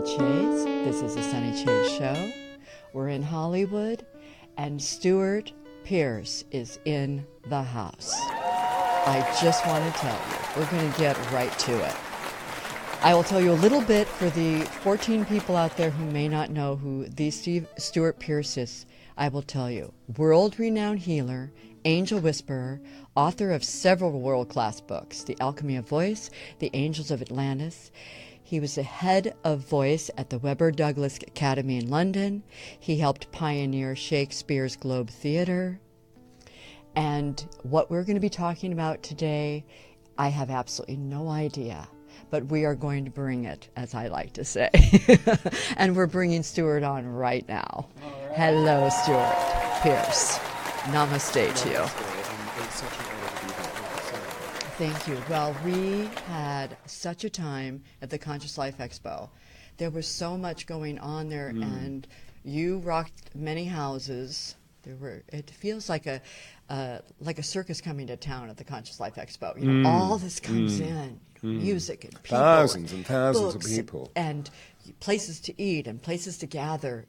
Chayes. This is the Sunny Chayes Show. We're in Hollywood, and Stewart Pearce is in the house. I just want to tell you, we're going to get right to it. I will tell you a little bit for the 14 people out there who may not know who Stewart Pearce is. I will tell you, world-renowned healer, angel whisperer, author of several world-class books, The Alchemy of Voice, The Angels of Atlantis. He was the head of voice at the Webber Douglas Academy in London. He helped pioneer Shakespeare's Globe Theatre. And what we're going to be talking about today, I have absolutely no idea, but we are going to bring it, as I like to say. And we're bringing Stewart on right now. Right. Hello, Stewart Pearce. Namaste to you. It's such an honor to be here. Thank you. Well, we had such a time at the Conscious Life Expo. There was so much going on there, and you rocked many houses. It feels like a circus coming to town at the Conscious Life Expo. You know, all this comes in, music and people, thousands and thousands of books people, and places to eat and places to gather,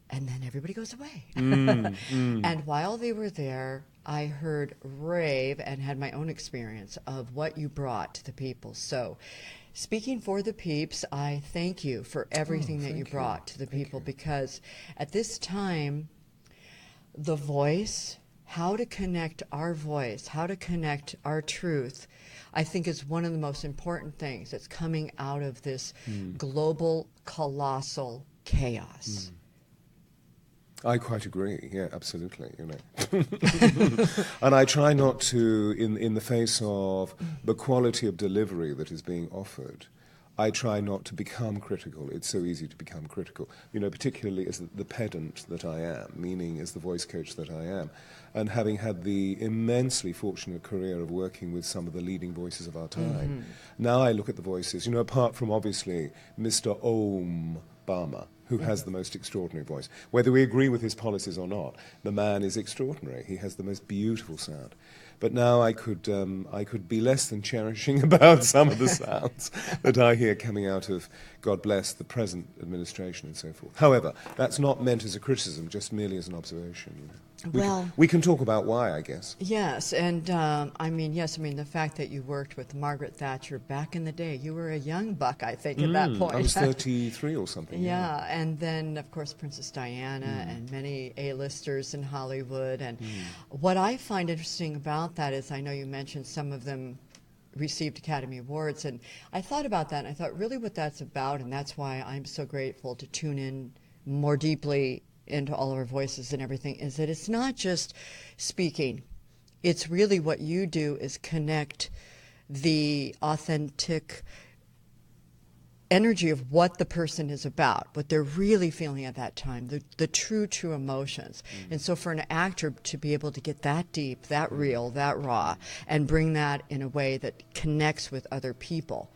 and then everybody goes away. And while they were there, I heard rave and had my own experience of what you brought to the people. So, speaking for the peeps, I thank you for everything that you brought to the people, because at this time, the voice, how to connect our voice, how to connect our truth, I think is one of the most important things that's coming out of this global, colossal chaos. I quite agree. Yeah, absolutely. You know, and I try not to, in the face of the quality of delivery that is being offered, I try not to become critical. It's so easy to become critical, you know, particularly as the pedant that I am, meaning as the voice coach that I am, and having had the immensely fortunate career of working with some of the leading voices of our time. Now I look at the voices, you know, apart from obviously Mr. Om Barma, who has the most extraordinary voice. Whether we agree with his policies or not, the man is extraordinary. He has the most beautiful sound. But now I could be less than cherishing about some of the sounds that I hear coming out of, God bless, the present administration and so forth. However, that's not meant as a criticism, just merely as an observation. You know. We can talk about why, I guess. Yes, and the fact that you worked with Margaret Thatcher back in the day, you were a young buck, I think, at that point. I was 33 or something. Yeah, and then, of course, Princess Diana and many A-listers in Hollywood. And what I find interesting about that is, I know you mentioned some of them received Academy Awards, and I thought about that, and I thought really what that's about, and that's why I'm so grateful to tune in more deeply into all of our voices and everything, is that it's not just speaking. It's really what you do is connect the authentic energy of what the person is about, what they're really feeling at that time, the true emotions. And so for an actor to be able to get that deep, that real, that raw, and bring that in a way that connects with other people,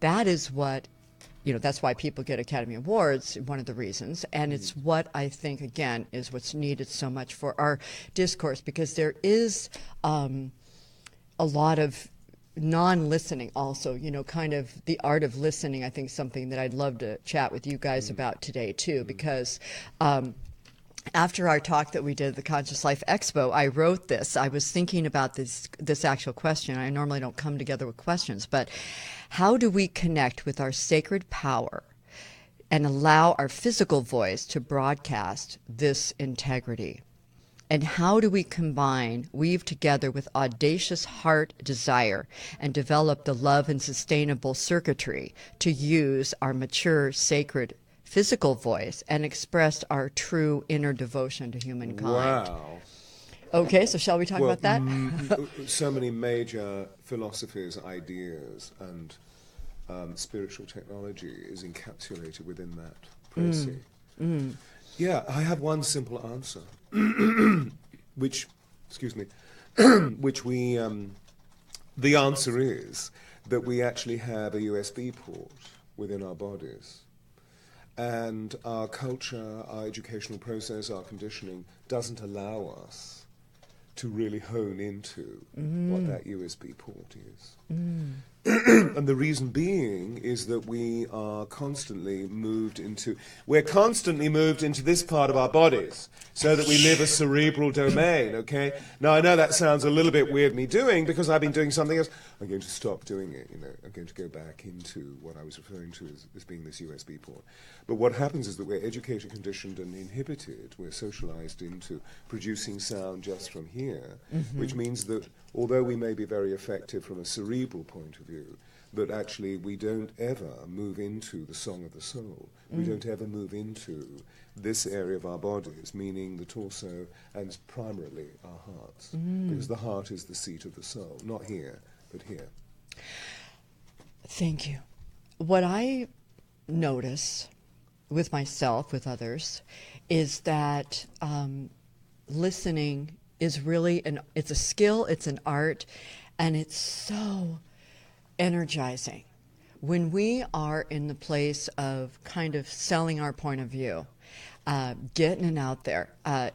that is what, you know, that's why people get Academy Awards, one of the reasons. And it's what I think, again, is what's needed so much for our discourse, because there is a lot of non-listening also, you know, kind of the art of listening, I think, something that I'd love to chat with you guys about today, too, because after our talk that we did at the Conscious Life Expo, I wrote this. I was thinking about this actual question. I normally don't come together with questions, but how do we connect with our sacred power and allow our physical voice to broadcast this integrity? And how do we weave together with audacious heart desire and develop the love and sustainable circuitry to use our mature, sacred physical voice and express our true inner devotion to humankind? Wow. Okay, so shall we talk about that? So many major philosophies, ideas, and spiritual technology is encapsulated within that process. Yeah, I have one simple answer, which we, the answer is that we actually have a USB port within our bodies. And our culture, our educational process, our conditioning doesn't allow us to really hone into what that USB port is. And the reason being is that we're constantly moved into this part of our bodies so that we live a cerebral domain, okay? Now, I know that sounds a little bit weird me doing because I've been doing something else. I'm going to stop doing it, I'm going to go back into what I was referring to as being this USB port. But what happens is that we're educated, conditioned, and inhibited. We're socialized into producing sound just from here, which means that although we may be very effective from a cerebral point of view, but actually we don't ever move into the song of the soul. We don't ever move into this area of our bodies, meaning the torso and primarily our hearts, because the heart is the seat of the soul, not here, but here. Thank you. What I notice with myself, with others, is that listening is really it's a skill, it's an art, and it's so energizing. When we are in the place of kind of selling our point of view, getting it out there,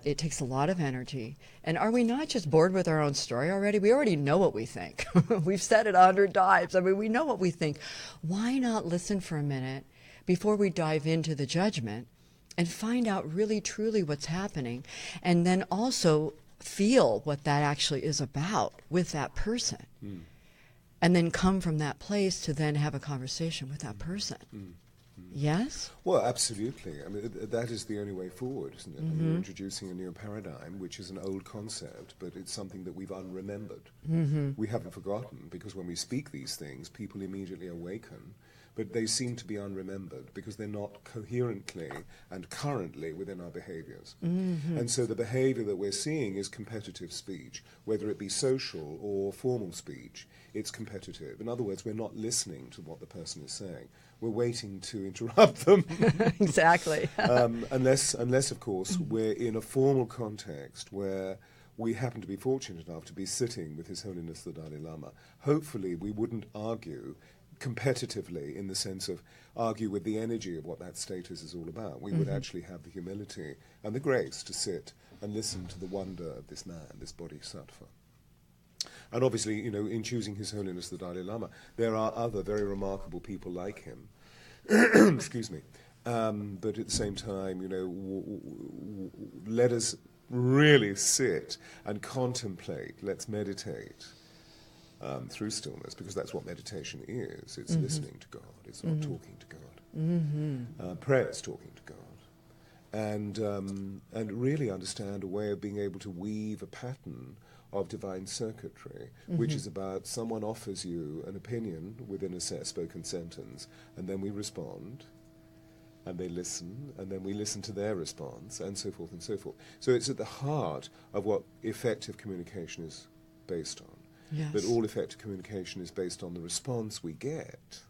it takes a lot of energy. And are we not just bored with our own story already? We already know what we think. We've said it 100 times. I mean, we know what we think. Why not listen for a minute before we dive into the judgment and find out really, truly what's happening, and then also feel what that actually is about with that person? And then come from that place to then have a conversation with that person. Yes? Well, absolutely. I mean, that is the only way forward, isn't it? You're introducing a new paradigm, which is an old concept, but it's something that we've unremembered. We haven't forgotten, because when we speak these things, people immediately awaken, but they seem to be unremembered because they're not coherently and currently within our behaviors. And so the behavior that we're seeing is competitive speech, whether it be social or formal speech. It's competitive. In other words, we're not listening to what the person is saying. We're waiting to interrupt them. Exactly. Unless, of course, we're in a formal context where we happen to be fortunate enough to be sitting with His Holiness the Dalai Lama. Hopefully we wouldn't argue competitively in the sense of argue with the energy of what that status is all about. We would actually have the humility and the grace to sit and listen to the wonder of this man, this bodhisattva. And obviously, in choosing His Holiness the Dalai Lama, there are other very remarkable people like him. Excuse me. But at the same time, let us really sit and contemplate. Let's meditate through stillness, because that's what meditation is. It's listening to God. It's not talking to God. Prayer is talking to God. And really understand a way of being able to weave a pattern of divine circuitry, which is about someone offers you an opinion within a spoken sentence, and then we respond, and they listen, and then we listen to their response, and so forth and so forth. So it's at the heart of what effective communication is based on. Yes. That all effective communication is based on the response we get,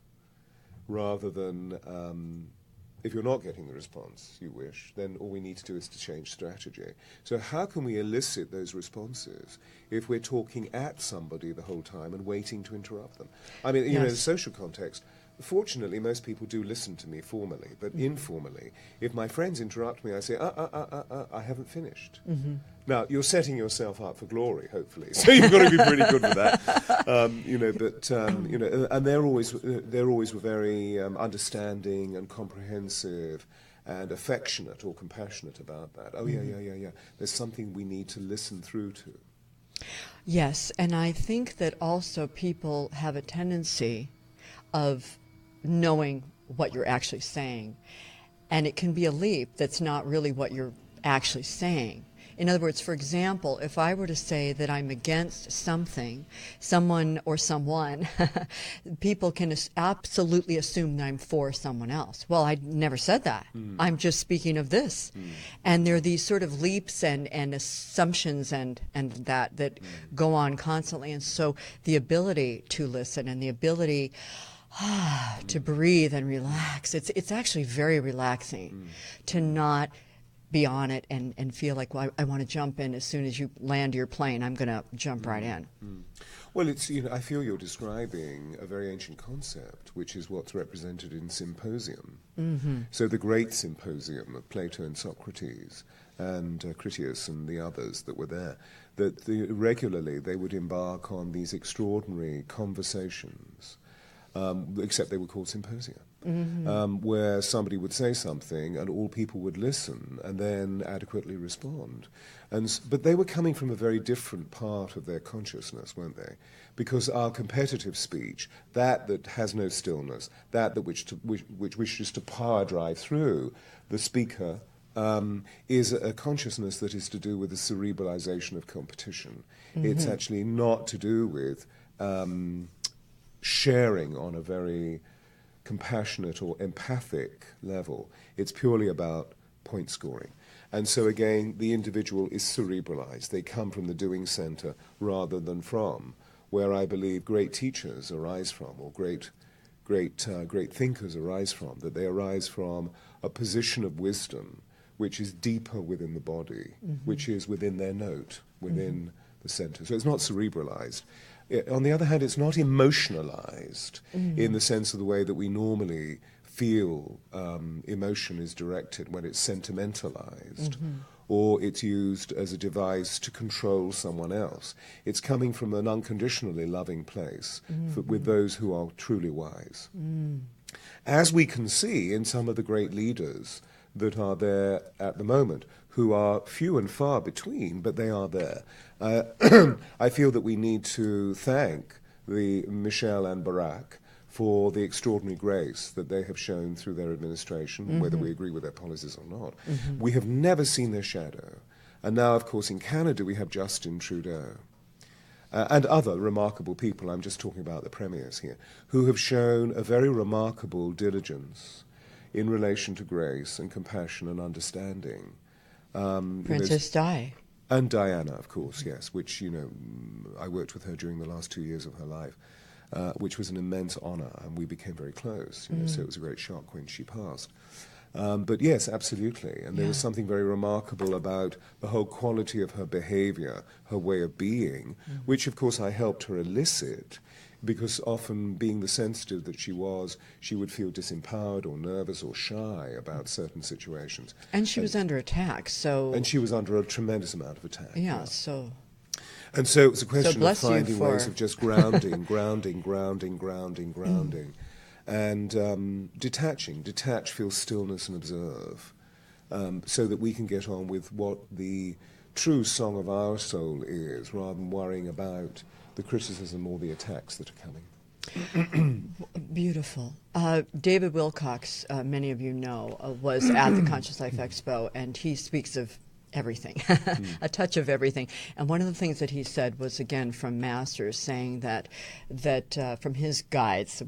rather than if you're not getting the response you wish, then all we need to do is to change strategy. So how can we elicit those responses if we're talking at somebody the whole time and waiting to interrupt them? I mean, in a social context, fortunately, most people do listen to me formally, but informally, if my friends interrupt me, I say, I haven't finished. Now, you're setting yourself up for glory, hopefully, so you've got to be pretty good with that. And they're always very understanding and comprehensive and affectionate or compassionate about that. Oh, yeah. There's something we need to listen through to. Yes, and I think that also people have a tendency of knowing what you're actually saying, and it can be a leap that's not really what you're actually saying. In other words, for example, if I were to say that I'm against something, someone or someone, people can absolutely assume that I'm for someone else. Well, I never said that. I'm just speaking of this. And there are these sort of leaps and assumptions and that go on constantly. And so the ability to listen and the ability to breathe and relax, it's actually very relaxing to not be on it and feel like, well, I want to jump in as soon as you land your plane. I'm going to jump right in. Well, it's I feel you're describing a very ancient concept, which is what's represented in Symposium. So the Great Symposium of Plato and Socrates and Critias and the others that were there, that regularly they would embark on these extraordinary conversations except they were called symposia, where somebody would say something and all people would listen and then adequately respond. But they were coming from a very different part of their consciousness, weren't they? Because our competitive speech, that has no stillness, which wishes to power drive through the speaker, is a consciousness that is to do with the cerebralization of competition. It's actually not to do with sharing on a very compassionate or empathic level. It's purely about point scoring. And so again, the individual is cerebralized. They come from the doing center rather than from where I believe great teachers arise from, or great thinkers arise from, that they arise from a position of wisdom which is deeper within the body, which is within their note, within the center. So it's not cerebralized. On the other hand, it's not emotionalized in the sense of the way that we normally feel emotion is directed when it's sentimentalized or it's used as a device to control someone else. It's coming from an unconditionally loving place with those who are truly wise. As we can see in some of the great leaders that are there at the moment, who are few and far between, but they are there. I feel that we need to thank the Michel and Barack for the extraordinary grace that they have shown through their administration, whether we agree with their policies or not. We have never seen their shadow. And now, of course, in Canada we have Justin Trudeau and other remarkable people, I'm just talking about the premiers here, who have shown a very remarkable diligence in relation to grace and compassion and understanding. Princess Di. And Diana, of course, yes, which, I worked with her during the last 2 years of her life, which was an immense honor, and we became very close, so it was a great shock when she passed. But yes, absolutely, and there was something very remarkable about the whole quality of her behavior, her way of being, which, of course, I helped her elicit, because often, being the sensitive that she was, she would feel disempowered or nervous or shy about certain situations. And she was under attack, so... And she was under a tremendous amount of attack. Yeah, so... And so it was a question of bless you finding for- ways of just grounding, and detach, feel stillness and observe, so that we can get on with what the true song of our soul is, rather than worrying about the criticism or the attacks that are coming. Beautiful. David Wilcox, many of you know, was at the Conscious Life Expo, and he speaks of everything, a touch of everything. And one of the things that he said was, again, from masters, saying that from his guides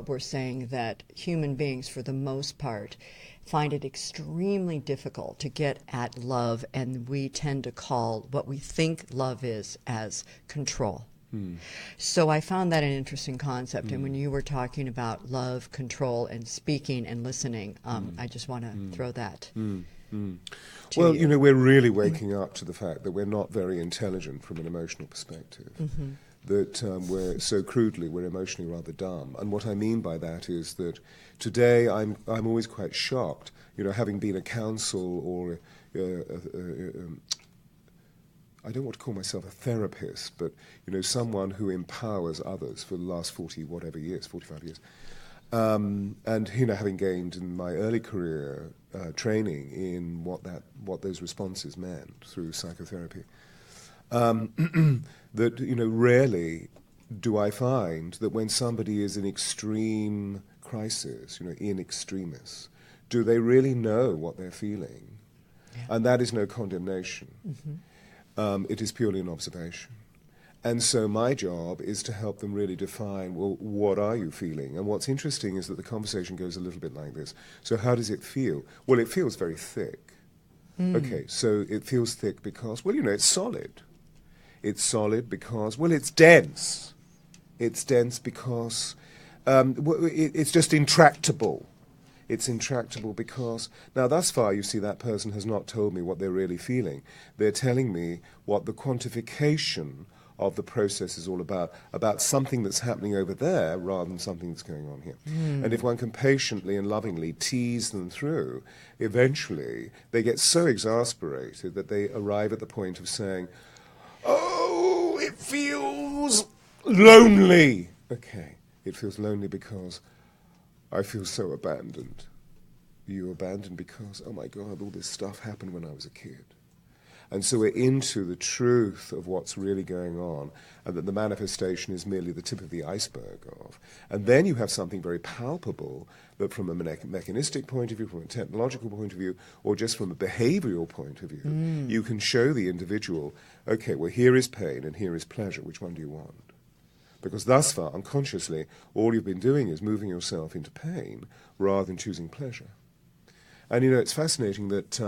were saying that human beings, for the most part, find it extremely difficult to get at love, and we tend to call what we think love is as control. So I found that an interesting concept, and when you were talking about love, control, and speaking and listening, I just want to throw that Well, we're really waking up to the fact that we're not very intelligent from an emotional perspective, that we're emotionally rather dumb. And what I mean by that is that today I'm always quite shocked, having been a counsel or I don't want to call myself a therapist, but, someone who empowers others for the last 45 years. And, having gained in my early career training in what those responses meant through psychotherapy, that, rarely do I find that when somebody is in extreme crisis, in extremis, do they really know what they're feeling? Yeah. And that is no condemnation. It is purely an observation. And so my job is to help them really define, well, what are you feeling? And what's interesting is that the conversation goes a little bit like this. So how does it feel? Well, it feels very thick. Okay, so it feels thick because, well, it's solid. It's solid because, well, it's dense. It's dense because it's just intractable. It's intractable because, now thus far, you see, that person has not told me what they're really feeling. They're telling me what the quantification of the process is all about something that's happening over there rather than something that's going on here. And if one can patiently and lovingly tease them through, eventually they get so exasperated that they arrive at the point of saying, oh, it feels lonely. Okay. It feels lonely because I feel so abandoned. You abandoned because, oh my God, all this stuff happened when I was a kid. And so we're into the truth of what's really going on, and that the manifestation is merely the tip of the iceberg of. And then you have something very palpable that from a mechanistic point of view, from a technological point of view, or just from a behavioral point of view, you can show the individual, okay, well, here is pain and here is pleasure. Which one do you want? Because thus far, unconsciously, all you've been doing is moving yourself into pain rather than choosing pleasure. And, it's fascinating that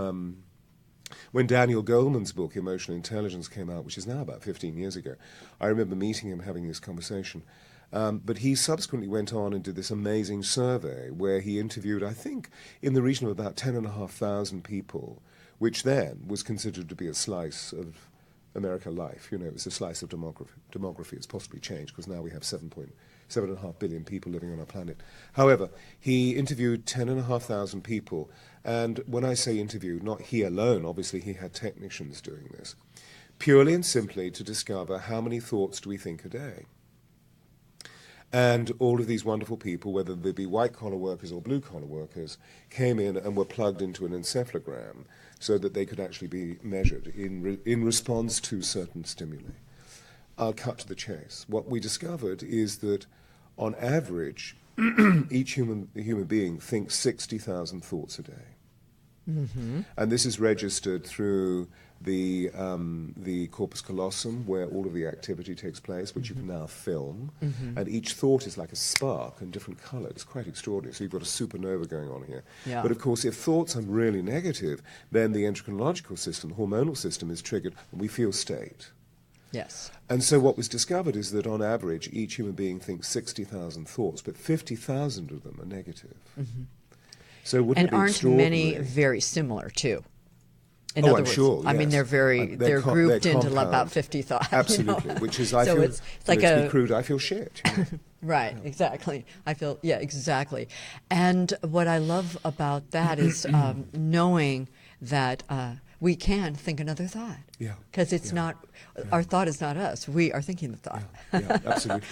when Daniel Goleman's book, Emotional Intelligence, came out, which is now about 15 years ago, I remember meeting him, having this conversation. But he subsequently went on and did this amazing survey where he interviewed, I think, in the region of about 10,500 people, which then was considered to be a slice of American life. It was a slice of demography. It's possibly changed because now we have 7.5 billion people living on our planet. However, he interviewed 10,500 people, and when I say interviewed, not he alone, obviously he had technicians doing this, purely and simply to discover how many thoughts do we think a day. And all of these wonderful people, whether they be white-collar workers or blue-collar workers, came in and were plugged into an encephalogram so that they could actually be measured in response to certain stimuli. I'll cut to the chase. What we discovered is that, on average, each human being thinks 60,000 thoughts a day. Mm-hmm. And this is registered through the corpus callosum, where all of the activity takes place, which you can now film. Mm-hmm. And each thought is like a spark in different colours. It's quite extraordinary. So you've got a supernova going on here. Yeah. But of course, if thoughts are really negative, then the endocrinological system, the hormonal system, is triggered, and we feel state. Yes. And so what was discovered is that on average, each human being thinks 60,000 thoughts, but 50,000 of them are negative. Mm-hmm. So wouldn't it be extraordinary? And aren't many very similar, too? In I'm other words, sure, yes. I mean, they're grouped into about 50 thoughts. Absolutely, which is, I so feel, it's like to be crude, I feel shit. Right, exactly. Exactly. And what I love about that is knowing that we can think another thought. Yeah. Because it's not, our thought is not us. We are thinking the thought. Yeah, absolutely.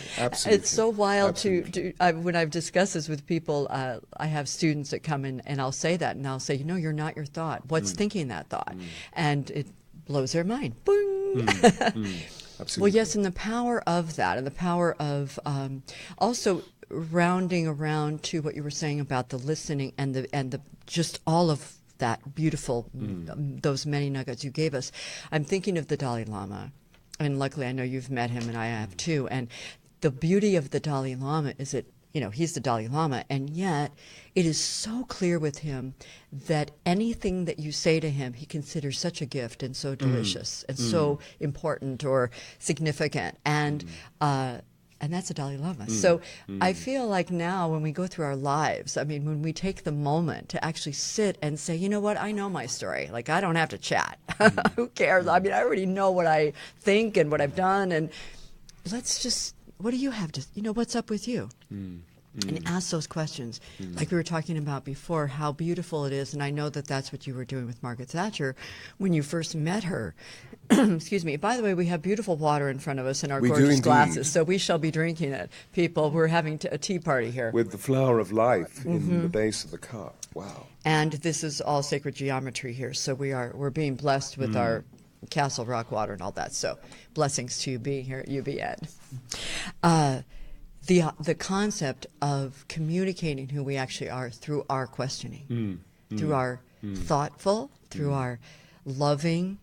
It's so wild to when I've discussed this with people, I have students that come in and I'll say that, and I'll say, you're not your thought. What's thinking that thought? And it blows their mind. Boing! Absolutely. Well, yes, and the power of that, and the power of also rounding around to what you were saying about the listening and the just all of that beautiful, those many nuggets you gave us. I'm thinking of the Dalai Lama, and luckily I know you've met him, and I have too. And the beauty of the Dalai Lama is that, he's the Dalai Lama, and yet it is so clear with him that anything that you say to him, he considers such a gift and so delicious and so important or significant. And that's a Dalai Lama. So I feel like now when we go through our lives, I mean, when we take the moment to actually sit and say, you know what, I know my story. Like, I don't have to chat. Who cares? I mean, I already know what I think and what I've done. And let's just, what do you have to, what's up with you? And ask those questions. Like we were talking about before, how beautiful it is. And I know that that's what you were doing with Margaret Thatcher when you first met her. Excuse me. By the way, we have beautiful water in front of us in our gorgeous glasses, so we shall be drinking it. People, we're having a tea party here. With the flower of life in the base of the cup. Wow. And this is all sacred geometry here, so we're being blessed with our Castle Rock water and all that. So blessings to you being here at UBN. The concept of communicating who we actually are through our questioning, through our thoughtful, through our loving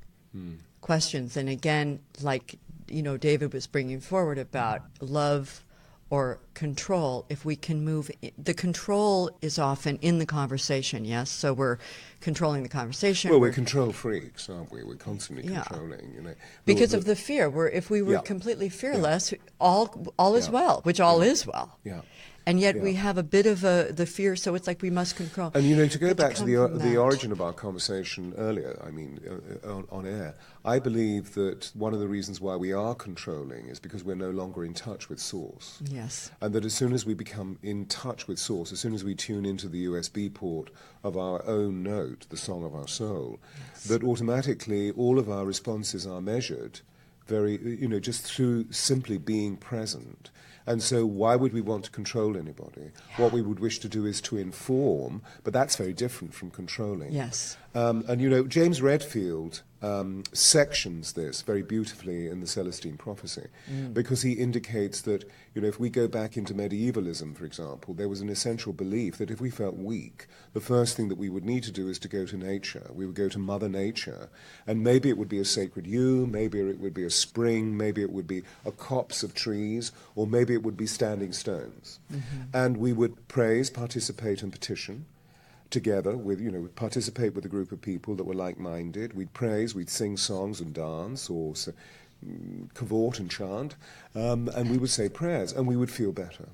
questions. And again, like, David was bringing forward about love or control, if we can move, the control is often in the conversation, yes? So we're controlling the conversation. Well, we're control freaks, aren't we? We're constantly controlling, Because of the fear. If we were completely fearless, all is well, which all is well. Yeah. And yet we have a bit of the fear, so it's like we must control. And, to go back to the origin of our conversation earlier, I mean, on air, I believe that one of the reasons why we are controlling is because we're no longer in touch with Source. Yes. And that as soon as we become in touch with Source, as soon as we tune into the USB port of our own note, the song of our soul, that automatically all of our responses are measured very, just through simply being present. And so why would we want to control anybody? What we would wish to do is to inform, but that's very different from controlling. Yes. And James Redfield sections this very beautifully in the Celestine Prophecy, because he indicates that, if we go back into medievalism, for example, there was an essential belief that if we felt weak, the first thing that we would need to do is to go to nature. We would go to Mother Nature, and maybe it would be a sacred yew, maybe it would be a spring, maybe it would be a copse of trees, or maybe it would be standing stones. And we would praise, participate, and petition together with, participate with a group of people that were like-minded. We'd praise, we'd sing songs and dance, or cavort and chant, and we would say prayers, and we would feel better.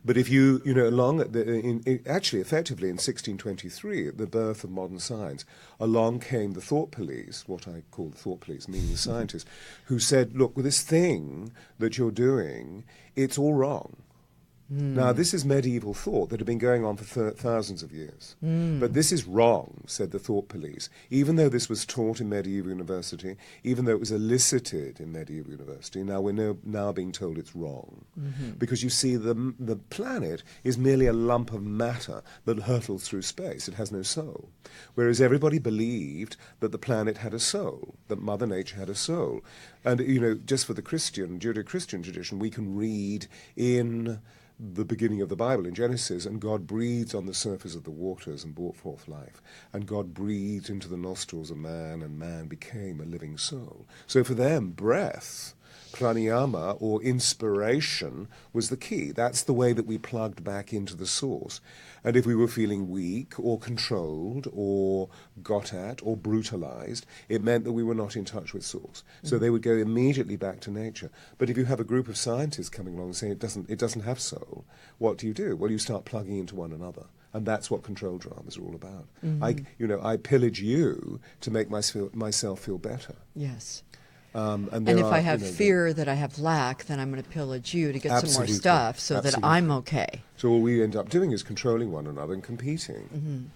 But if you, actually, effectively in 1623, at the birth of modern science, along came the thought police, what I call the thought police, meaning the scientists, who said, look, with this thing that you're doing, it's all wrong. Now, this is medieval thought that had been going on for thousands of years. But this is wrong, said the thought police, even though this was taught in medieval university, even though it was elicited in medieval university. Now we're now being told it's wrong. Because you see, the planet is merely a lump of matter that hurtles through space. It has no soul. Whereas everybody believed that the planet had a soul, that Mother Nature had a soul. And, just for the Judeo-Christian tradition, we can read in the beginning of the Bible, in Genesis, and God breathed on the surface of the waters and brought forth life. And God breathed into the nostrils of man, and man became a living soul. So for them, breath, pranayama, or inspiration, was the key. That's the way that we plugged back into the source. And if we were feeling weak or controlled or got at or brutalized, it meant that we were not in touch with source. So they would go immediately back to nature. But if you have a group of scientists coming along and saying it doesn't have soul, what do? Well, you start plugging into one another. And that's what control dramas are all about. I pillage you to make myself feel better. Yes. And if I have fear that I have lack, then I'm going to pillage you to get some more stuff so that I'm okay. So all we end up doing is controlling one another and competing.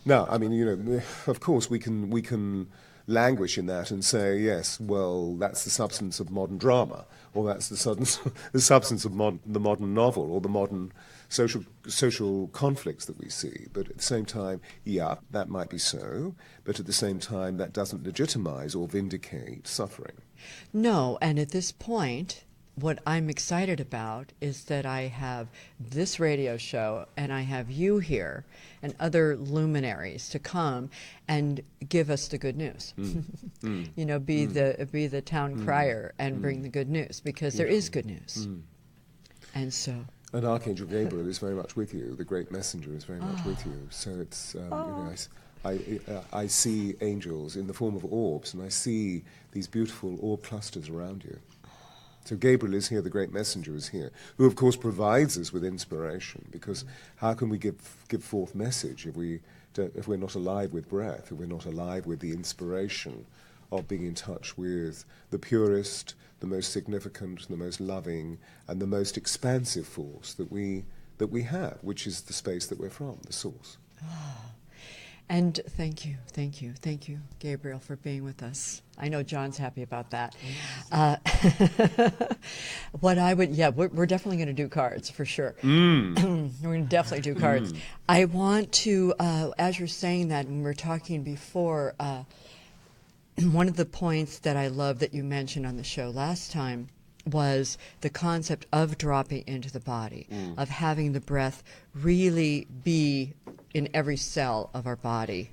Now, of course, we can languish in that and say, yes, well, that's the substance of modern drama, or that's the substance of the modern novel, or the modern social conflicts that we see. But at the same time, yeah, that might be so, but at the same time, that doesn't legitimize or vindicate suffering. No, and at this point, what I'm excited about is that I have this radio show, and I have you here, and other luminaries to come and give us the good news. Be the town crier and bring the good news, because there is good news. And so... And Archangel Gabriel is very much with you. The great messenger is very much with you. So it's, I see angels in the form of orbs, and I see these beautiful orb clusters around you. So Gabriel is here, the great messenger is here, who of course provides us with inspiration, because how can we give forth message if we're not alive with breath, if we're not alive with the inspiration of being in touch with the purest, the most significant, the most loving, and the most expansive force that we have, which is the space that we're from, the source. And thank you, Gabriel, for being with us. I know John's happy about that. We're definitely going to do cards, for sure. We're going to definitely do cards. I want to, as you're saying that, when we were talking before, one of the points that I love that you mentioned on the show last time was the concept of dropping into the body, of having the breath really be in every cell of our body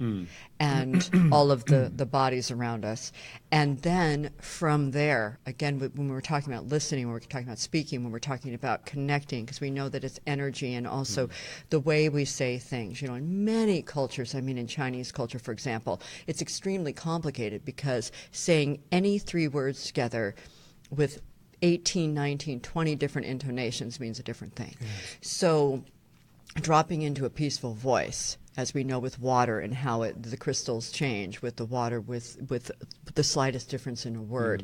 and all of the bodies around us. And then from there, again, when we're talking about listening, when we're talking about speaking, when we're talking about connecting, because we know that it's energy, and also the way we say things. In many cultures, in Chinese culture, for example, it's extremely complicated, because saying any three words together with 18, 19, 20 different intonations means a different thing. Yes. So dropping into a peaceful voice, as we know with water and how the crystals change with the water, with the slightest difference in a word,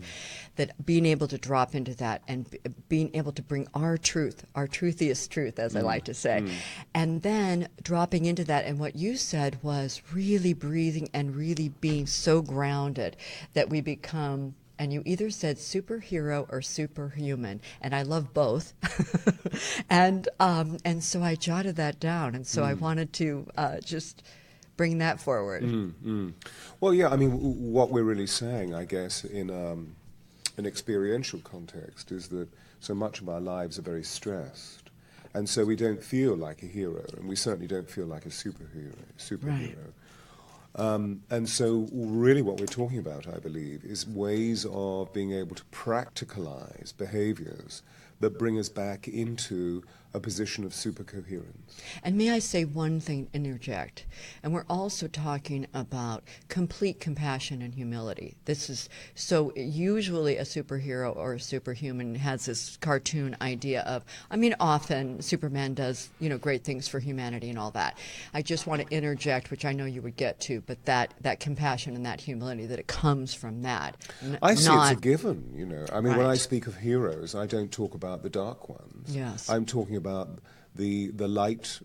that being able to drop into that and being able to bring our truthiest truth, as I like to say, and then dropping into that. And what you said was really breathing and really being so grounded that we become and you either said superhero or superhuman, and I love both. and so I jotted that down, and so I wanted to just bring that forward. Well, yeah, I mean, what we're really saying, I guess, in an experiential context is that so much of our lives are very stressed, and so we don't feel like a hero, and we certainly don't feel like a superhero. Right. And so really what we're talking about, I believe, is ways of being able to practicalize behaviors that bring us back into a position of supercoherence. And may I say one thing, interject? And we're also talking about complete compassion and humility. This is, so usually a superhero or a superhuman has this cartoon idea of, I mean, often Superman does, great things for humanity and all that. I just want to interject, which I know you would get to, but that compassion and that humility, that it comes from that. I see it's a given, I mean, Right. when I speak of heroes, I don't talk about the dark ones. Yes. I'm talking about the light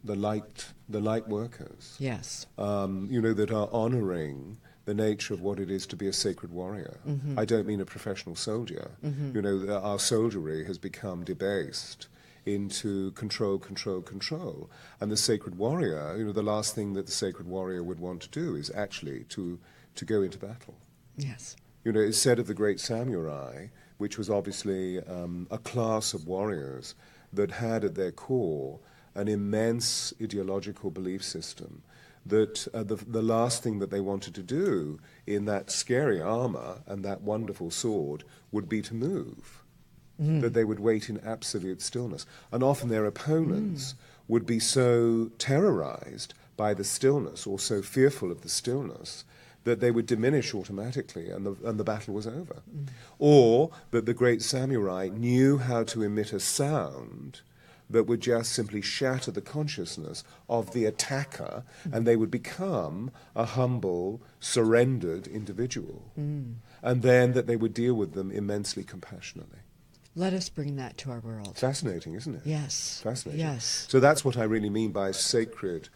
workers. Yes. That are honoring the nature of what it is to be a sacred warrior. I don't mean a professional soldier. Our soldiery has become debased into control. And the sacred warrior, the last thing that the sacred warrior would want to do is actually to go into battle. Yes. It's said of the great samurai, which was obviously a class of warriors that had at their core an immense ideological belief system, that the last thing that they wanted to do in that scary armor and that wonderful sword would be to move, that they would wait in absolute stillness. And often their opponents would be so terrorized by the stillness or so fearful of the stillness that they would diminish automatically and the battle was over. Or that the great samurai knew how to emit a sound that would just simply shatter the consciousness of the attacker, and they would become a humble, surrendered individual. And then that they would deal with them immensely compassionately. Let us bring that to our world. Fascinating, isn't it? Yes. Fascinating. Yes. So that's what I really mean by a sacred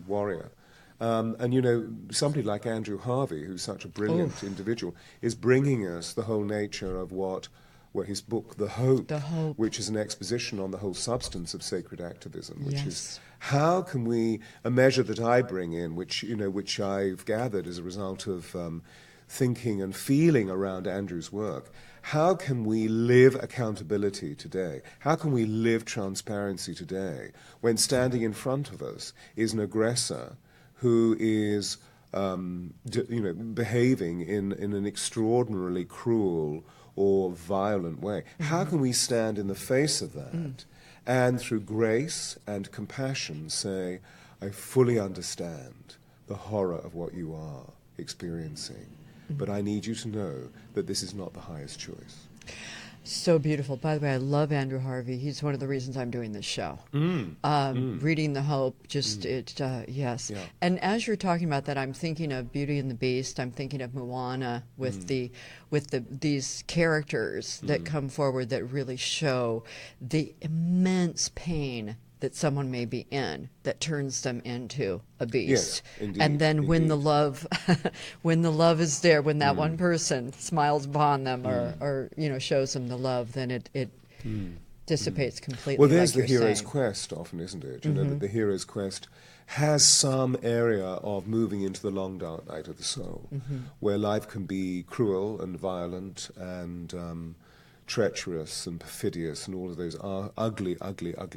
warrior. And somebody like Andrew Harvey, who's such a brilliant individual, is bringing us the whole nature of his book, The Hope, which is an exposition on the whole substance of sacred activism, which is how can we, a measure that I bring in, which I've gathered as a result of thinking and feeling around Andrew's work, how can we live accountability today? How can we live transparency today when standing in front of us is an aggressor who is behaving in an extraordinarily cruel or violent way? How can we stand in the face of that and through grace and compassion say, I fully understand the horror of what you are experiencing, but I need you to know that this is not the highest choice. So beautiful. By the way, I love Andrew Harvey. He's one of the reasons I'm doing this show. Reading The Hope, yes. Yeah. And as you're talking about that, I'm thinking of Beauty and the Beast. I'm thinking of Moana with these characters that come forward that really show the immense pain that someone may be in that turns them into a beast. Yes, indeed, and then when the love is there, when that one person smiles upon them or shows them the love, then it dissipates completely. Well, there's like the you're hero's saying. quest often, isn't it? You know, that the hero's quest has some area of moving into the long dark night of the soul, where life can be cruel and violent and treacherous and perfidious and all of those ugly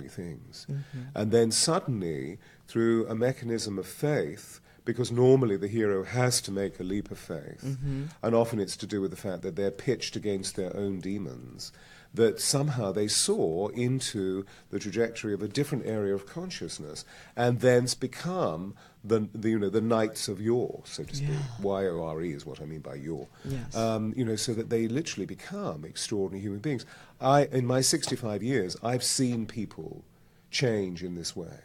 things. And then suddenly, through a mechanism of faith, because normally the hero has to make a leap of faith, and often it's to do with the fact that they're pitched against their own demons, that somehow they soar into the trajectory of a different area of consciousness and thence become the knights of yore, so to speak. Y-O-R-E is what I mean by yore. Yes. So that they literally become extraordinary human beings. In my 65 years, I've seen people change in this way.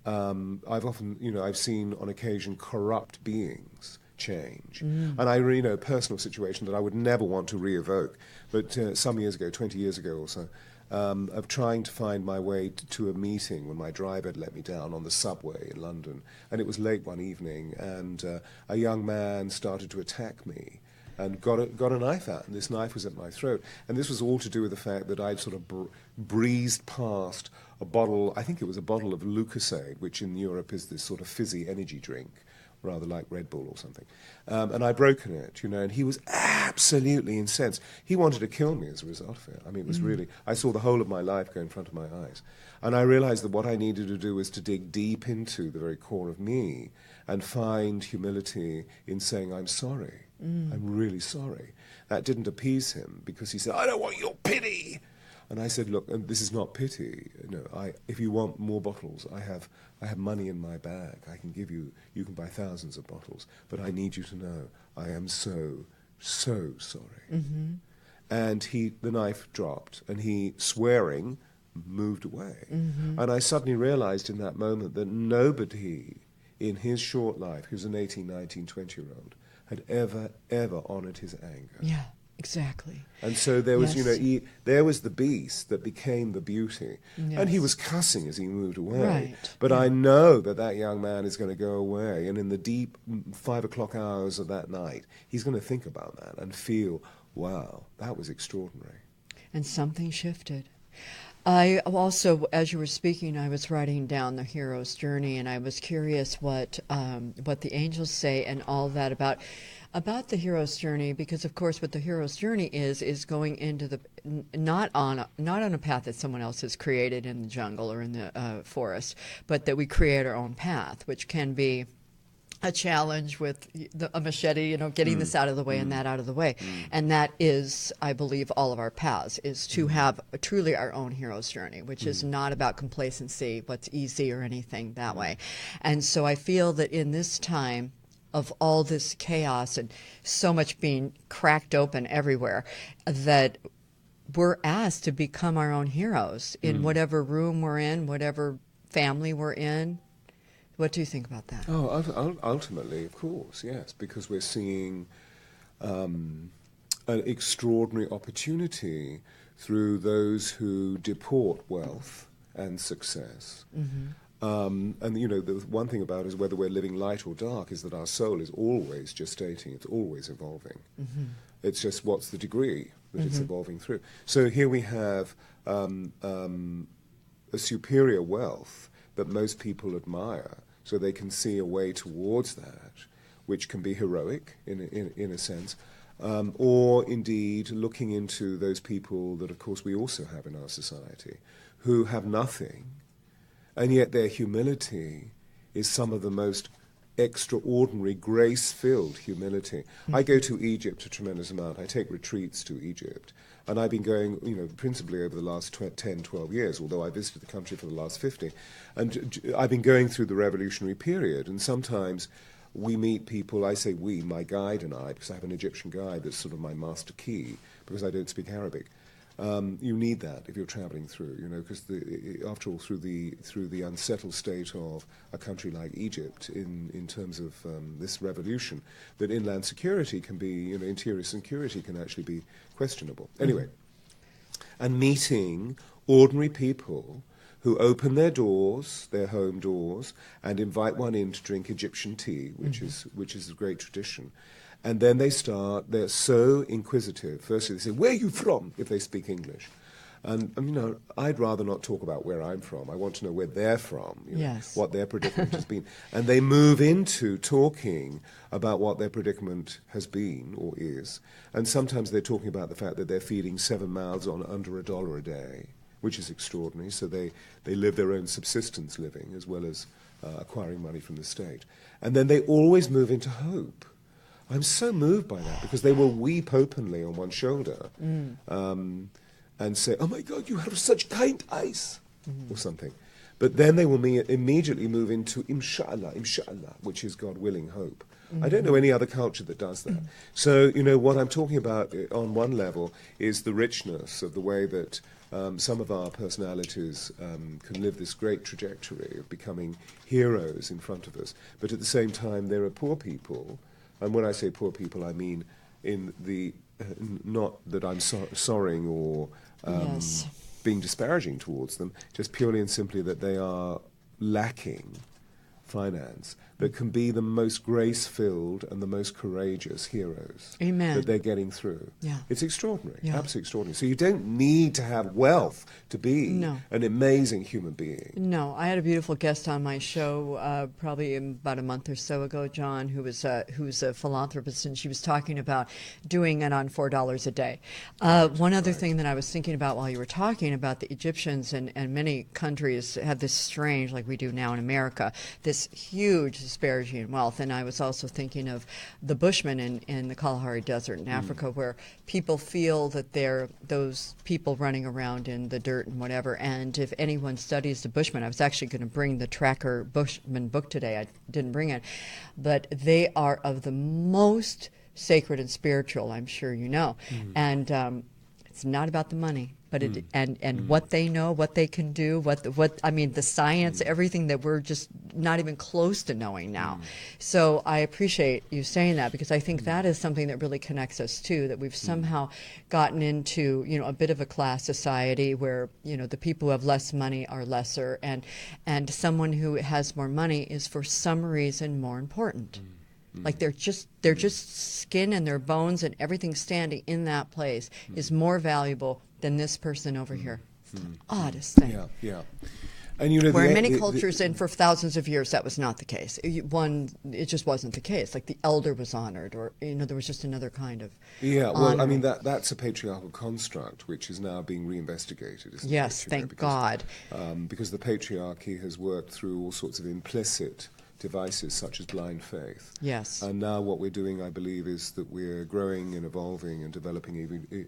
I've seen on occasion corrupt beings change. And I really know a personal situation that I would never want to re-evoke, but some years ago, 20 years ago or so, of trying to find my way to a meeting when my driver had let me down on the subway in London. And it was late one evening, and a young man started to attack me. and got a knife out, and this knife was at my throat. And this was all to do with the fact that I'd sort of breezed past a bottle, I think it was a bottle of Lucozade, which in Europe is this sort of fizzy energy drink, rather like Red Bull or something. And I'd broken it, and he was absolutely incensed. He wanted to kill me as a result of it. I mean, it was really, I saw the whole of my life go in front of my eyes. And I realized that what I needed to do was to dig deep into the very core of me and find humility in saying, I'm sorry. I'm really sorry. That didn't appease him because he said, I don't want your pity. And I said, look, this is not pity. If you want more bottles, I have money in my bag. I can give you, you can buy thousands of bottles. But I need you to know I am so, so sorry. Mm-hmm. And the knife dropped, and he, swearing, moved away. Mm-hmm. And I suddenly realized in that moment that nobody in his short life, he was an 18, 19, 20-year-old, had ever honored his anger. Yeah, exactly. And so there was, there was the beast that became the beauty. Yes. And he was cussing as he moved away. Right. But I know that young man is going to go away, and in the deep 5 o'clock hours of that night, he's going to think about that and feel, wow, that was extraordinary. And something shifted. I also, as you were speaking, I was writing down the hero's journey, and I was curious what the angels say and all that about the hero's journey, because of course what the hero's journey is going into the not on a path that someone else has created in the jungle or in the forest, but that we create our own path, which can be a challenge with a machete, getting this out of the way and that out of the way. And that is, I believe, all of our paths, is to have truly our own hero's journey, which is not about complacency, what's easy or anything that way. And so I feel that in this time of all this chaos and so much being cracked open everywhere, that we're asked to become our own heroes in whatever room we're in, whatever family we're in. What do you think about that? Oh, ultimately, of course, yes, because we're seeing an extraordinary opportunity through those who deport wealth and success. Mm-hmm. And, the one thing about it is whether we're living light or dark is that our soul is always gestating, it's always evolving. Mm-hmm. It's just what's the degree that it's evolving through. So here we have a superior wealth that most people admire, so they can see a way towards that, which can be heroic in a sense, or indeed looking into those people that, of course, we also have in our society, who have nothing, and yet their humility is some of the most extraordinary, grace-filled humility. Mm-hmm. I go to Egypt a tremendous amount. I take retreats to Egypt. And I've been going, principally over the last 10, 12 years, although I visited the country for the last 50. And I've been going through the revolutionary period. And sometimes we meet people, I say we, my guide and I, because I have an Egyptian guide that's sort of my master key, because I don't speak Arabic. You need that if you're traveling through, because after all, through the unsettled state of a country like Egypt, in terms of this revolution, that inland security can be, interior security can actually be questionable. Anyway, and meeting ordinary people who open their doors, their home doors, and invite one in to drink Egyptian tea, which is a great tradition. And then they're so inquisitive. Firstly, they say, where are you from, if they speak English? And, I'd rather not talk about where I'm from. I want to know where they're from, what their predicament has been. And they move into talking about what their predicament has been or is. And sometimes they're talking about the fact that they're feeding 7 mouths on under $1 a day, which is extraordinary. So they live their own subsistence living as well as acquiring money from the state. And then they always move into hope. I'm so moved by that, because they will weep openly on one shoulder and say, oh my God, you have such kind eyes, or something. But then they will immediately move into inshallah, which is God willing hope. I don't know any other culture that does that. So, what I'm talking about on one level is the richness of the way that some of our personalities can live this great trajectory of becoming heroes in front of us. But at the same time, there are poor people. And when I say poor people, I mean in the not that I'm sorrying or being disparaging towards them, just purely and simply that they are lacking finance that can be the most grace-filled and the most courageous heroes Amen. that they're getting through. Yeah. It's extraordinary, Yeah. absolutely extraordinary. So you don't need to have wealth to be No. an amazing human being. No, I had a beautiful guest on my show probably about a month or so ago, John, who's a philanthropist, and she was talking about doing it on $4 a day. One other thing that I was thinking about while you were talking about the Egyptians and many countries have this strange, like we do now in America, this huge disparity in wealth. And I was also thinking of the Bushmen in the Kalahari Desert in Africa, where people feel that they're those people running around in the dirt and whatever. And if anyone studies the Bushmen, I was actually going to bring the Tracker Bushman book today. I didn't bring it. But they are of the most sacred and spiritual, I'm sure you know. And it's not about the money, but it and what they know, what they can do, what I mean, the science, everything that we're just not even close to knowing now. So I appreciate you saying that, because I think that is something that really connects us too, that we've somehow gotten into, a bit of a class society where, the people who have less money are lesser, and someone who has more money is for some reason more important. Like they're just skin and their bones and everything standing in that place is more valuable than this person over here. It's the oddest thing. Yeah. And where in many cultures and for thousands of years that was not the case. It just wasn't the case. Like the elder was honored, or there was just another kind of I mean that's a patriarchal construct which is now being reinvestigated. Isn't yes, it? Thank God. Because the patriarchy has worked through all sorts of implicit devices such as blind faith. Yes. And now what we're doing, I believe, is that we're growing and evolving and developing even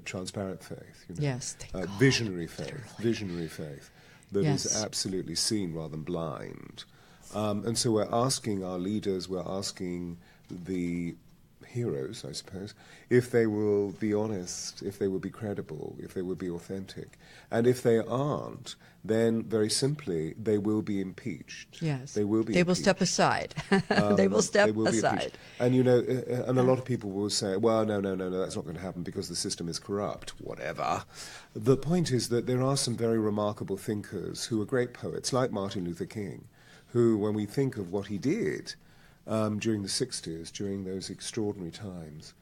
transparent faith. Yes. Thank God. Visionary faith that Yes. is absolutely seen rather than blind. And so we're asking our leaders, we're asking the heroes, I suppose, if they will be honest, if they will be credible, if they will be authentic. And if they aren't, then very simply, they will be impeached. Yes. They will be They will impeached. step aside. They will step be aside. impeached. And, and a lot of people will say, well, no, that's not going to happen because the system is corrupt, whatever. The point is that there are some very remarkable thinkers who are great poets, like Martin Luther King, who, when we think of what he did during the 60s, during those extraordinary times,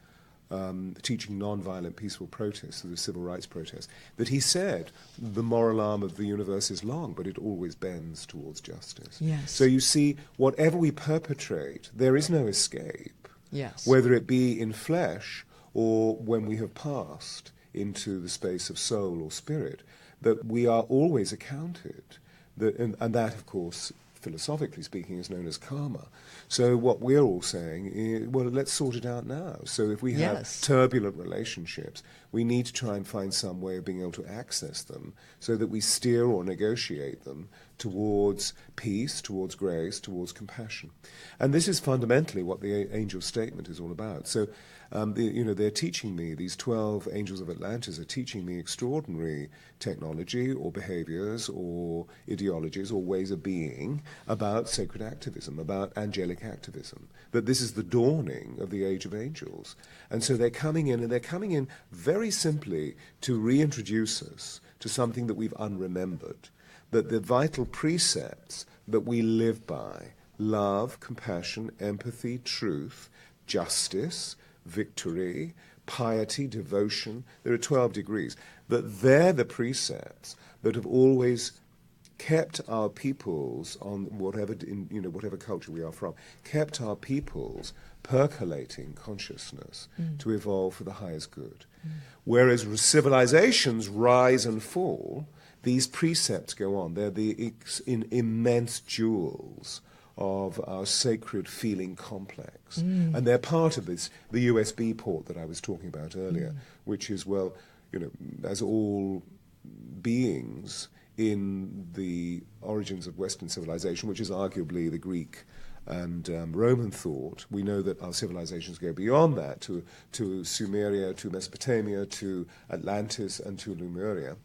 teaching non-violent peaceful protests, the civil rights protests, that he said the moral arm of the universe is long, but it always bends towards justice. Yes. So you see, whatever we perpetrate, there is no escape. Yes. Whether it be in flesh or when we have passed into the space of soul or spirit, that we are always accounted. And that, of course, philosophically speaking, is known as karma. So what we're all saying is, well, let's sort it out now. So if we have Yes. turbulent relationships, we need to try and find some way of being able to access them so that we steer or negotiate them towards peace, towards grace, towards compassion. And this is fundamentally what the angel statement is all about. So, they're teaching me, these 12 angels of Atlantis are teaching me extraordinary technology or behaviors or ideologies or ways of being about sacred activism, about angelic activism, that this is the dawning of the age of angels. And so they're coming in, and they're coming in very simply to reintroduce us to something that we've unremembered, that the vital precepts that we live by, love, compassion, empathy, truth, justice, victory, piety, devotion, there are 12 degrees, that they're the precepts that have always kept our peoples on whatever culture we are from, kept our peoples percolating consciousness to evolve for the highest good. Whereas civilizations rise and fall, these precepts go on. They're the immense jewels of our sacred feeling complex. And they're part of this, the USB port that I was talking about earlier, which is, as all beings in the origins of Western civilization, which is arguably the Greek and Roman thought, we know that our civilizations go beyond that to Sumeria, to Mesopotamia, to Atlantis, and to Lemuria.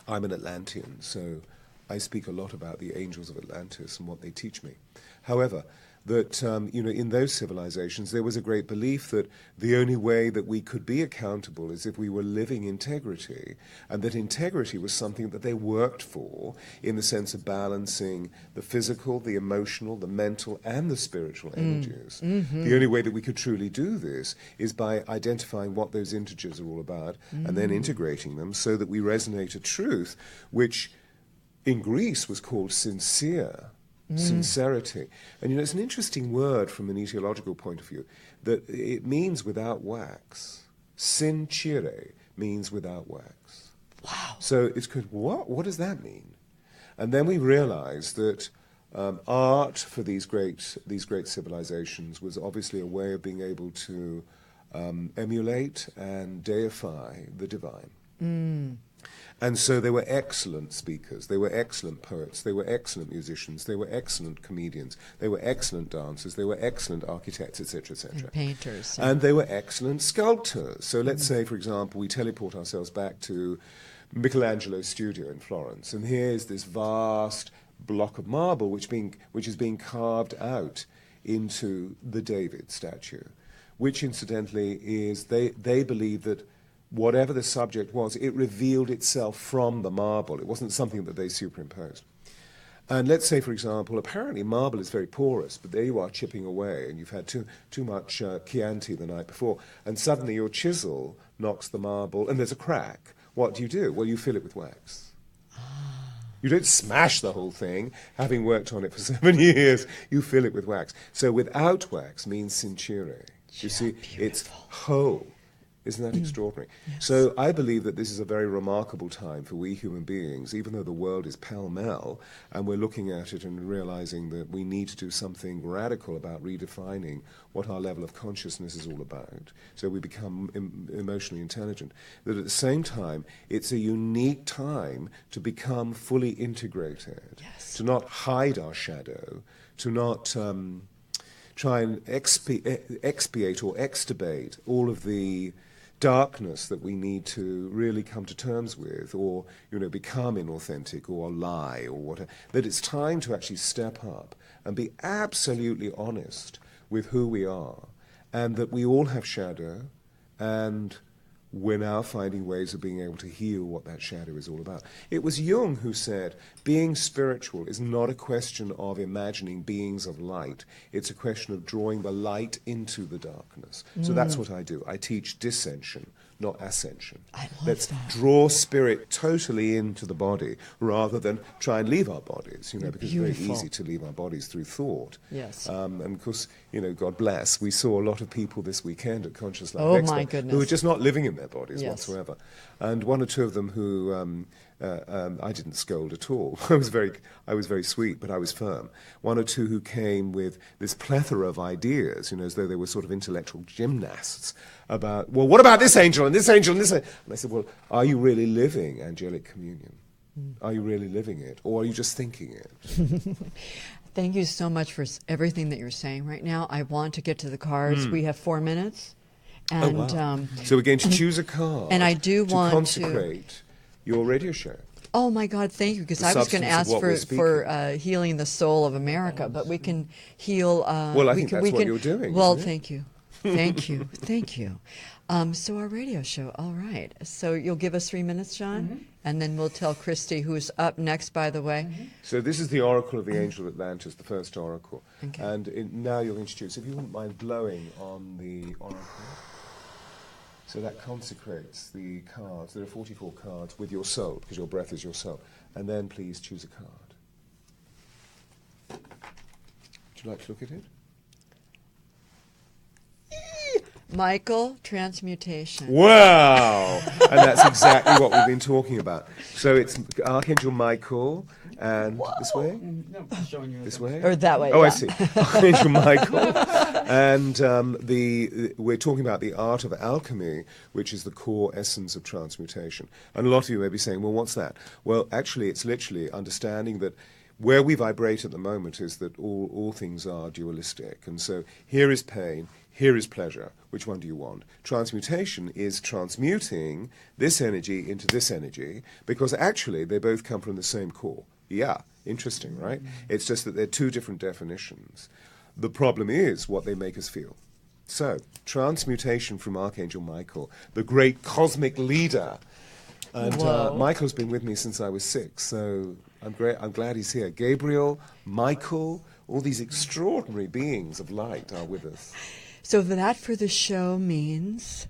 I'm an Atlantean, so I speak a lot about the angels of Atlantis and what they teach me. However, that, in those civilizations, there was a great belief that the only way that we could be accountable is if we were living integrity, and that integrity was something that they worked for in the sense of balancing the physical, the emotional, the mental, and the spiritual energies. The only way that we could truly do this is by identifying what those integers are all about and then integrating them so that we resonate a truth which in Greece was called sincerity. And it's an interesting word from an etiological point of view, that it means without wax. Sincere means without wax. Wow. So it's good, what does that mean? And then we realized that art for these great civilizations was obviously a way of being able to emulate and deify the divine. And so they were excellent speakers, they were excellent poets, they were excellent musicians, they were excellent comedians, they were excellent dancers, they were excellent architects, etc., etc. And painters. And they were excellent sculptors. So let's say, for example, we teleport ourselves back to Michelangelo's studio in Florence, and here's this vast block of marble which is being carved out into the David statue, which incidentally is, they believe that whatever the subject was, it revealed itself from the marble. It wasn't something that they superimposed. And let's say, for example, apparently marble is very porous, but there you are chipping away, and you've had too much Chianti the night before, and suddenly your chisel knocks the marble, and there's a crack. What do? Well, you fill it with wax. You don't smash the whole thing, having worked on it for 7 years. You fill it with wax. So without wax means sincere. You see, beautiful. It's whole. Isn't that extraordinary? Yes. So I believe that this is a very remarkable time for we human beings, even though the world is pell-mell, and we're looking at it and realizing that we need to do something radical about redefining what our level of consciousness is all about, so we become emotionally intelligent. That at the same time, it's a unique time to become fully integrated, Yes. to not hide our shadow, to not try and expiate or extubate all of the darkness that we need to really come to terms with, or become inauthentic or lie or whatever. That it's time to actually step up and be absolutely honest with who we are, and that we all have shadow, and we're now finding ways of being able to heal what that shadow is all about. It was Jung who said, being spiritual is not a question of imagining beings of light. It's a question of drawing the light into the darkness. So that's what I do. I teach dissension, not ascension. I love Let's that. draw spirit totally into the body rather than try and leave our bodies, because it's very Beautiful. easy to leave our bodies through thought. Yes. And of course, God bless, we saw a lot of people this weekend at Conscious Life Oh, Expo my goodness. who were just not living in their bodies Yes. whatsoever. And one or two of them who I didn't scold at all. I was very sweet, but I was firm. One or two who came with this plethora of ideas, as though they were sort of intellectual gymnasts about, well, what about this angel and this angel and this? And I said, well, are you really living angelic communion? Are you really living it, or are you just thinking it? Thank you so much for everything that you're saying right now. I want to get to the cards. We have 4 minutes. And, wow. So we're going to choose a card and I do to want consecrate your radio show. Oh my God, thank you, because The I was going to substance of ask what we're for healing the soul of America, but we can heal. Well, I think that's what you're doing, Well, isn't it? thank you. Thank you. Thank you. So our radio show, all right. So you'll give us 3 minutes, John? And then we'll tell Christy, who's up next, by the way. So this is the Oracle of the Angel of Atlantis, the first Oracle. Okay. And now you'll introduce, if you wouldn't mind blowing on the Oracle. So that consecrates the cards. There are 44 cards with your soul, because your breath is your soul. And then please choose a card. Would you like to look at it? Michael, transmutation. Wow! And that's exactly what we've been talking about. So it's Archangel Michael, and this way? No, showing you This way? Or that way, Oh, yeah. I see. Archangel Michael. And we're talking about the art of alchemy, which is the core essence of transmutation. And a lot of you may be saying, well, what's that? Well, actually, it's literally understanding that where we vibrate at the moment is that all things are dualistic. And so here is pain, here is pleasure. Which one do you want? Transmutation is transmuting this energy into this energy, because actually they both come from the same core. Yeah, interesting, right? It's just that they're two different definitions. The problem is what they make us feel. So, transmutation from Archangel Michael, the great cosmic leader. And Michael's been with me since I was 6, so I'm glad he's here. Gabriel, Michael, all these extraordinary beings of light are with us. So that for the show means...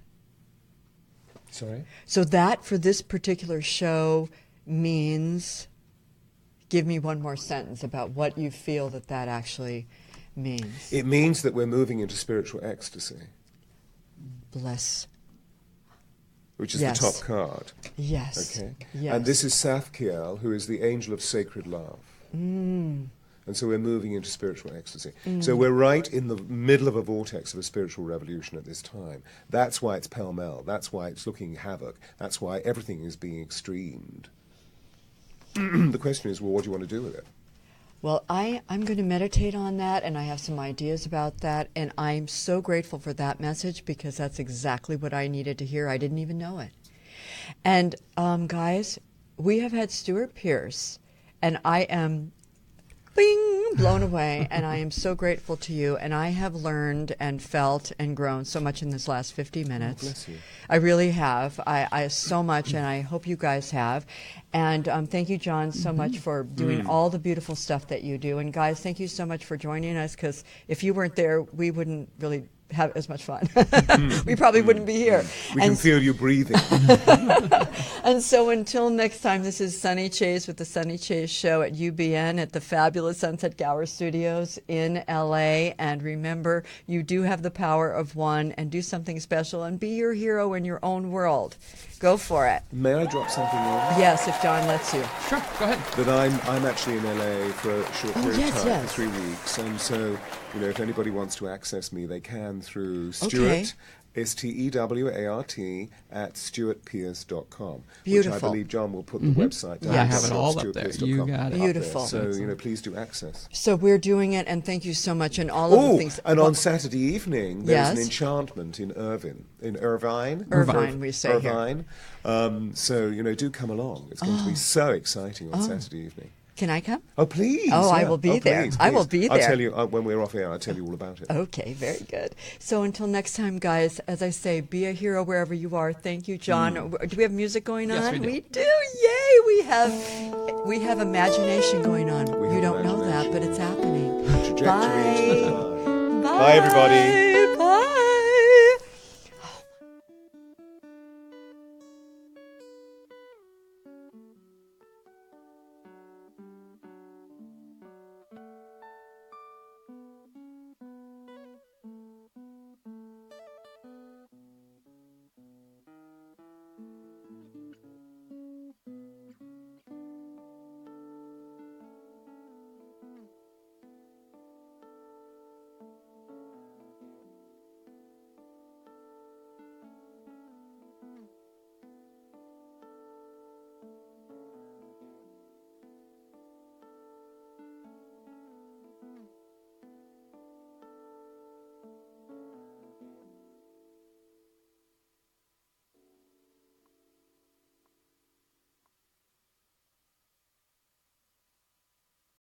Sorry? So that for this particular show means... Give me one more sentence about what you feel that actually means. It means that we're moving into spiritual ecstasy. Bless. Which is the top card. Yes. Okay. Yes. And this is Safkiel, who is the angel of sacred love. And so we're moving into spiritual ecstasy. So we're right in the middle of a vortex of a spiritual revolution at this time. That's why it's pell-mell. That's why it's looking havoc. That's why everything is being extremed. The question is, well, what do you want to do with it? Well, I'm going to meditate on that, and I have some ideas about that, and I'm so grateful for that message because that's exactly what I needed to hear. I didn't even know it. And guys, we have had Stewart Pearce, and I am blown away, and I am so grateful to you, and I have learned and felt and grown so much in this last 50 minutes. Oh, bless you. I really have. I so much, and I hope you guys have. And thank you, John, so much for doing all the beautiful stuff that you do. And guys, thank you so much for joining us, because if you weren't there, we wouldn't really have as much fun. We probably wouldn't be here. We can feel you breathing. And so until next time, this is Sunny Chayes with the Sunny Chayes Show at UBN at the fabulous Sunset Gower Studios in LA. And remember, you do have the power of one, and do something special and be your hero in your own world. Go for it. May I drop something in? Yes, if John lets you. Sure, go ahead. That I'm actually in LA for a short period of time, for 3 weeks, and so if anybody wants to access me, they can through Stewart, Stewart at stewartpearce.com. Beautiful. Which I believe John will put the website down. Yeah, I have it all up there. You got it. Beautiful. So please do access. So we're doing it, and thank you so much. And all of the things. And on Saturday evening, there's an Yes. enchantment in Irvine. Irvine, we say here. Irvine. So do come along. It's going to be so exciting on Saturday evening. Can I come? Oh, please. Oh, I yeah. will be there. Please, I will please. be I'll there. tell you, when we're off air, I'll tell you all about it. Okay, very good. So until next time, guys, as I say, be a hero wherever you are. Thank you, John. Do we have music going on? Yes, we do. We do. Yay! We have imagination going on. We You have don't know that, but it's happening. Trajectory into the sky. Bye. Bye, everybody.